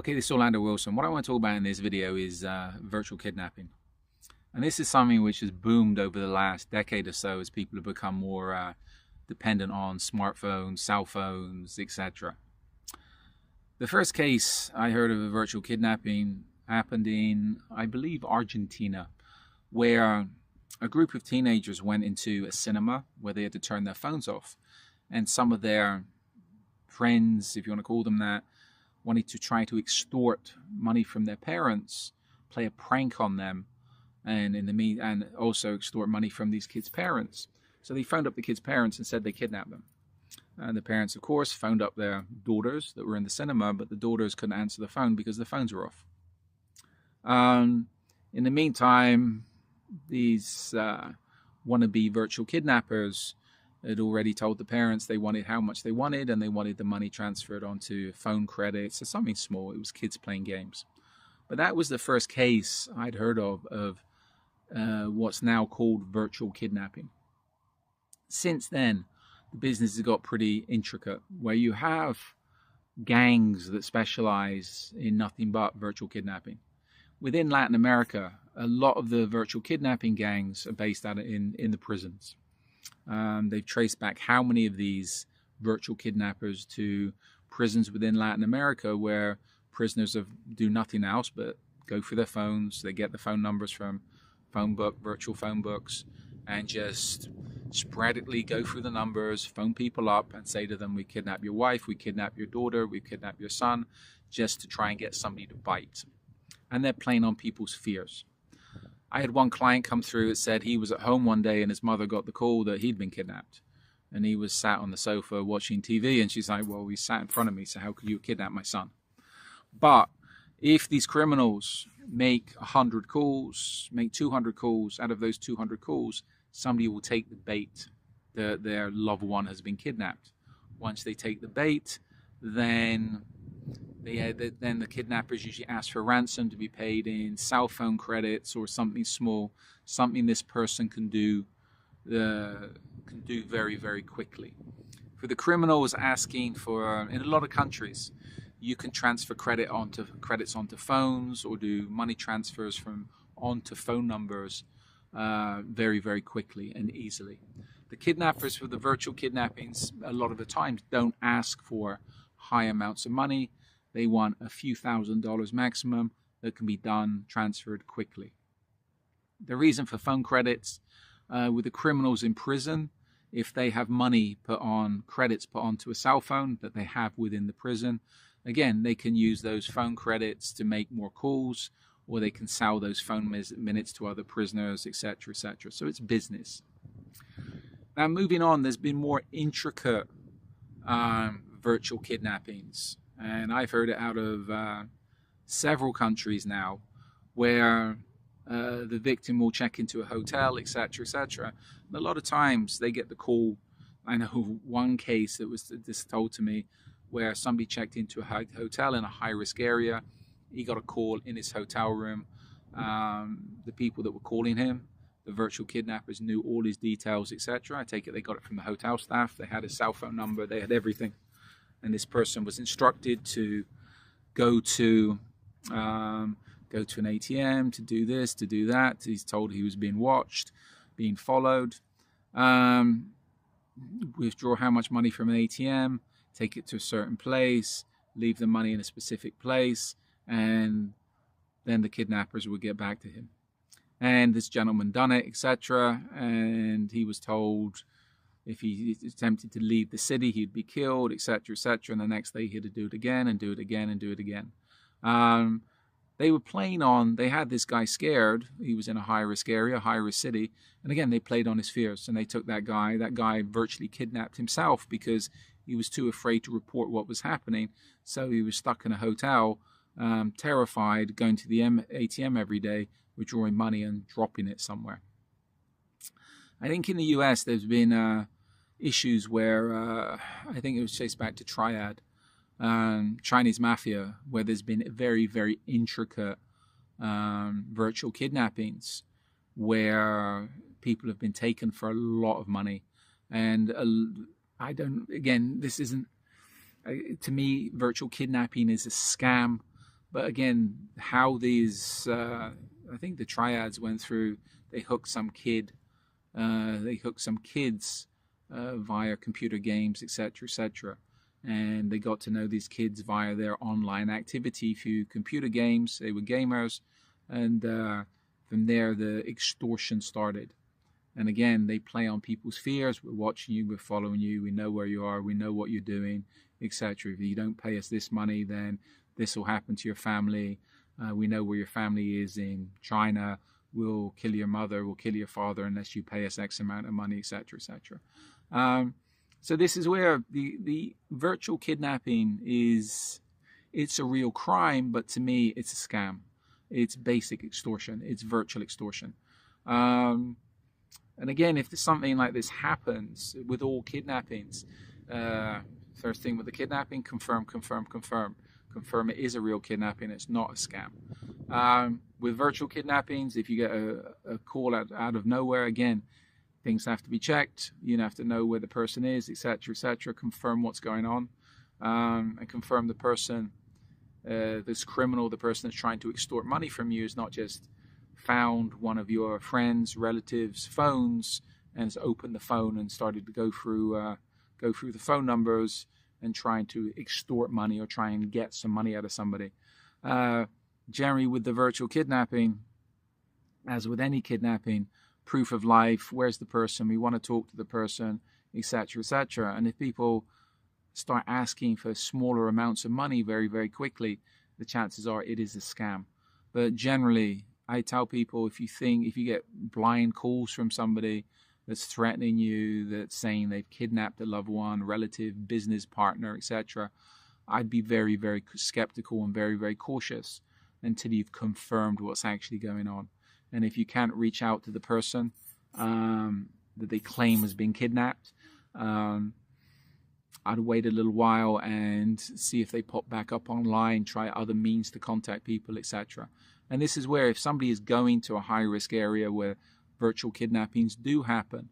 Okay, this is Orlando Wilson. What I want to talk about in this video is virtual kidnapping. And this is something which has boomed over the last decade or so as people have become more dependent on smartphones, cell phones, etc. The first case I heard of a virtual kidnapping happened in, I believe, Argentina, where a group of teenagers went into a cinema where they had to turn their phones off. And some of their friends, if you want to call them that, wanted to try to extort money from their parents, play a prank on them, and also extort money from these kids' parents. So they phoned up the kids' parents and said they kidnapped them. And the parents, of course, phoned up their daughters that were in the cinema, but the daughters couldn't answer the phone because the phones were off. In the meantime, these wannabe virtual kidnappers had already told the parents they wanted how much they wanted, and they wanted the money transferred onto phone credits or something small. It was kids playing games. But that was the first case I'd heard of what's now called virtual kidnapping. Since then, the business has got pretty intricate, where you have gangs that specialize in nothing but virtual kidnapping. Within Latin America, a lot of the virtual kidnapping gangs are based out in the prisons. They've traced back how many of these virtual kidnappers to prisons within Latin America, where prisoners do nothing else but go through their phones. They get the phone numbers from virtual phone books, and just sporadically go through the numbers, phone people up and say to them, we kidnap your wife, we kidnap your daughter, we kidnap your son, just to try and get somebody to bite. And they're playing on people's fears. I had one client come through that said he was at home one day and his mother got the call that he'd been kidnapped. And he was sat on the sofa watching TV, and she's like, well, he sat in front of me, so how could you kidnap my son? But if these criminals make 100 calls, make 200 calls, out of those 200 calls, somebody will take the bait that their loved one has been kidnapped. Once they take the bait, then the kidnappers usually ask for ransom to be paid in cell phone credits or something small, something this person can do very, very quickly. For the criminals asking for, in a lot of countries, you can transfer credits onto phones or do money transfers onto phone numbers very, very quickly and easily. The kidnappers for the virtual kidnappings, a lot of the times, don't ask for high amounts of money. They want a few $1,000s maximum that can be transferred quickly. The reason for phone credits, with the criminals in prison, if they have money credits put onto a cell phone that they have within the prison, again, they can use those phone credits to make more calls, or they can sell those phone minutes to other prisoners, etc., etc. So it's business. Now, moving on, there's been more intricate virtual kidnappings. And I've heard it out of several countries now, where the victim will check into a hotel, etc., etc. And a lot of times they get the call. I know one case that was just told to me, where somebody checked into a hotel in a high-risk area. He got a call in his hotel room. The people that were calling him, the virtual kidnappers, knew all his details, etc. I take it they got it from the hotel staff. They had his cell phone number. They had everything. And this person was instructed to go to an ATM, to do this, to do that. He's told he was being watched, being followed. Withdraw how much money from an ATM, take it to a certain place, leave the money in a specific place, and then the kidnappers would get back to him. And this gentleman done it, etc. And he was told if he attempted to leave the city, he'd be killed, etc., etc. And the next day, he had to do it again and do it again and do it again. They were playing on, they had this guy scared. He was in a high-risk area, high-risk city. And again, they played on his fears. And they took that guy. That guy virtually kidnapped himself because he was too afraid to report what was happening. So he was stuck in a hotel, terrified, going to the ATM every day, withdrawing money and dropping it somewhere. I think in the US there's been issues where I think it was traced back to Triad, Chinese mafia, where there's been very, very intricate virtual kidnappings where people have been taken for a lot of money. And I don't, again, this isn't, to me, virtual kidnapping is a scam. But again, how these, I think the triads went through, they hooked some kids via computer games, etc., etc. And they got to know these kids via their online activity through computer games. They were gamers, and from there the extortion started. And again, they play on people's fears. We're watching you, we're following you, we know where you are, we know what you're doing, etc. If you don't pay us this money, then this will happen to your family. We know where your family is in China. We'll kill your mother, we'll kill your father unless you pay us X amount of money, etc., etc. So this is where the virtual kidnapping it's a real crime, but to me, it's a scam. It's basic extortion. It's virtual extortion. And again, if something like this happens with all kidnappings, first thing with the kidnapping, confirm it is a real kidnapping, it's not a scam. With virtual kidnappings, if you get a call out of nowhere, again, things have to be checked. You have to know where the person is, etc., etc. Confirm what's going on, and confirm the person, this criminal, the person that's trying to extort money from you, is not just found one of your friends, relatives' phones and has opened the phone and started to go through the phone numbers and trying to extort money or try and get some money out of somebody. Generally, with the virtual kidnapping, as with any kidnapping, proof of life, where's the person, we want to talk to the person, etc., etc. And if people start asking for smaller amounts of money very, very quickly, the chances are it is a scam. But generally, I tell people, if you get blind calls from somebody that's threatening you, that's saying they've kidnapped a loved one, relative, business partner, etc., I'd be very, very skeptical and very, very cautious until you've confirmed what's actually going on. And if you can't reach out to the person that they claim has been kidnapped, I'd wait a little while and see if they pop back up online, try other means to contact people, etc. And this is where, if somebody is going to a high-risk area where virtual kidnappings do happen,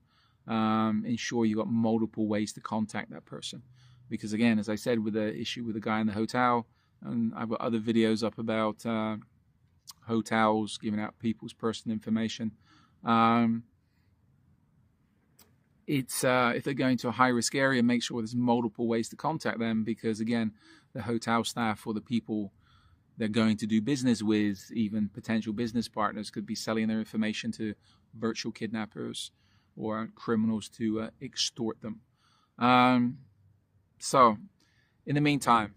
ensure you've got multiple ways to contact that person. Because again, as I said, with the issue with the guy in the hotel, and I've got other videos up about hotels giving out people's personal information. If they're going to a high-risk area, make sure there's multiple ways to contact them, because again, the hotel staff or the people they're going to do business with, even potential business partners, could be selling their information to virtual kidnappers or criminals to extort them. So, in the meantime,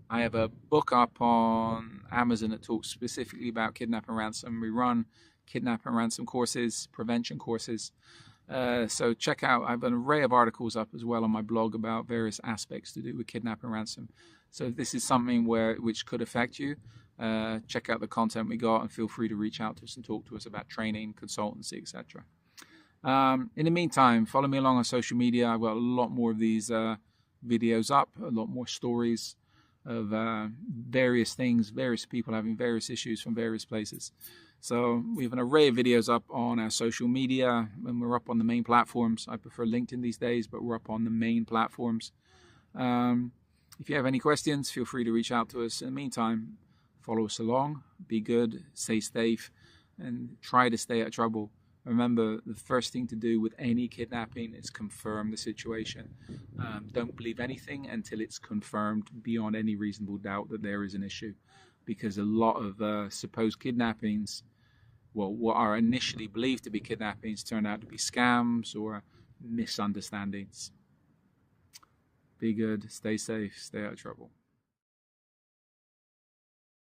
I have a book up on Amazon that talks specifically about kidnap and ransom. We run kidnap and ransom courses, prevention courses. So check out, I have an array of articles up as well on my blog about various aspects to do with kidnap and ransom. So if this is something which could affect you, check out the content we got and feel free to reach out to us and talk to us about training, consultancy, etc. In the meantime, follow me along on social media. I've got a lot more of these videos up, a lot more stories of various things, various people having various issues from various places. So we have an array of videos up on our social media, and we're up on the main platforms. I prefer LinkedIn these days, but we're up on the main platforms. If you have any questions, feel free to reach out to us. In the meantime, follow us along, be good, stay safe, and try to stay out of trouble. Remember, the first thing to do with any kidnapping is confirm the situation. Don't believe anything until it's confirmed beyond any reasonable doubt that there is an issue. Because a lot of supposed kidnappings, well, what are initially believed to be kidnappings, turn out to be scams or misunderstandings. Be good, stay safe, stay out of trouble.